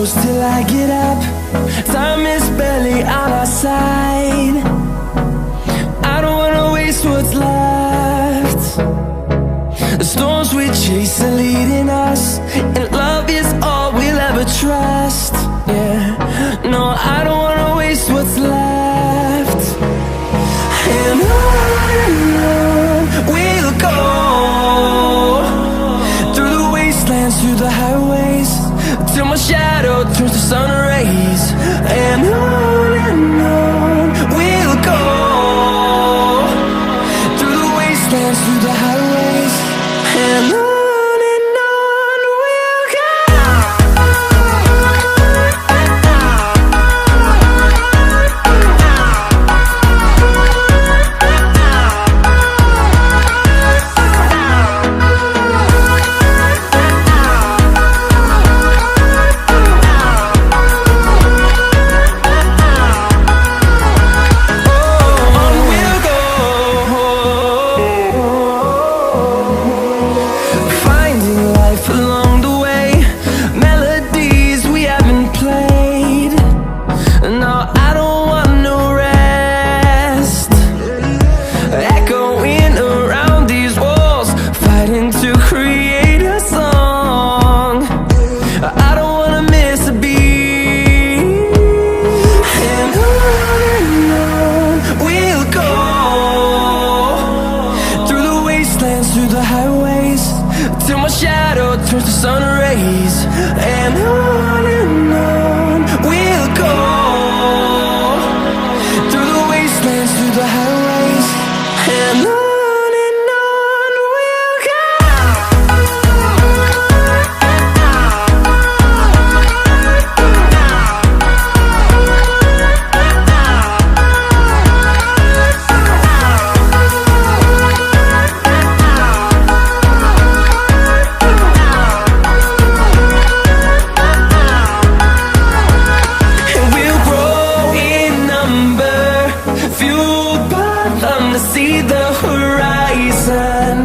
close till I get up. Time is barely on our side. I don't wanna waste what's left. The storms we chase are leading us, and love is all we'll ever trust. Yeah, no, I don't wanna waste what's left. And on we'll go, through the wastelands, through the highways, till my shadow turns to sun rays. And on we'll go, through the wastelands, through the highways, and on we'll go. Through the highways, till my shadow turns to sun rays. And on we'll go, through the wastelands, through the highways, and on we'll go. See the horizon,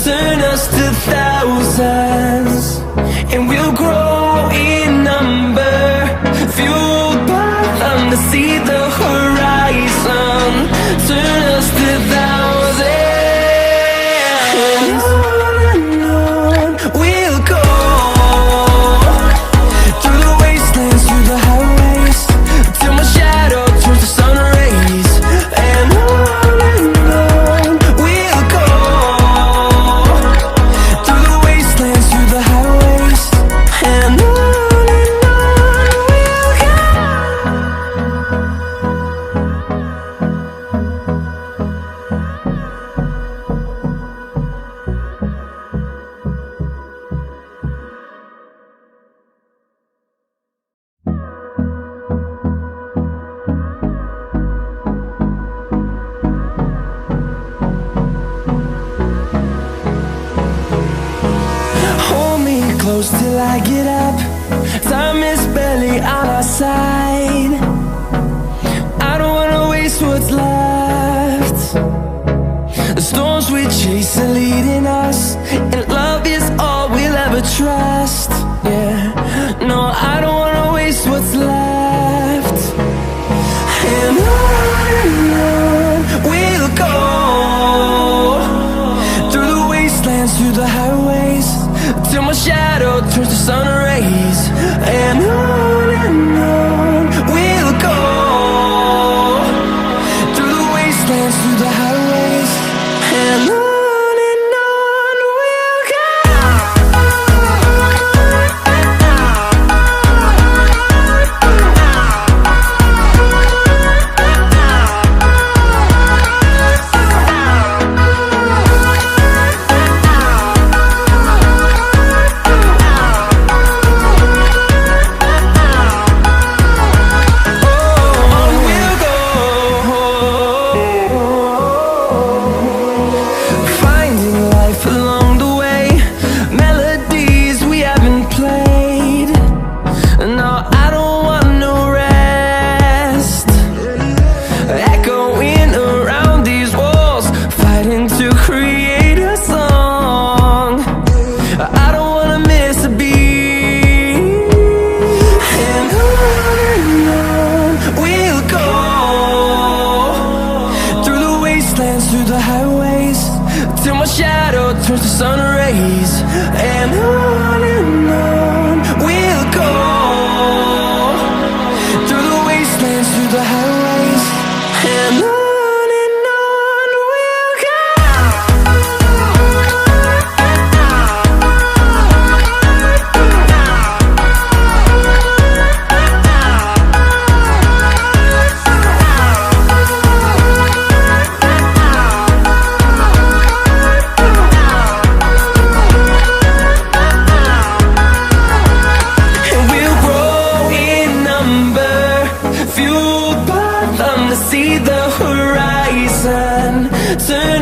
turn us to thousands, and we'll grow in number, fueled by them. To see the horizon, turn us to thousands, and on we'll go, through the wastelands, through the highways, till my shadow turns to sun rays. And close till I get up. Time is barely on our side. I don't wanna waste what's left. The storms we chase are leading us, and love is all we'll ever trust. Yeah, no, I don't wanna waste what's left. And on we'll go, through the wastelands, through the highways, till my shadow turns to sun rays. And on we'll go, through the wastelands, through the highways, and on we'll go. till my shadow turns to sun rays. And on we'll go, through the wastelands, through the highways. And on we'll go. See the horizon turn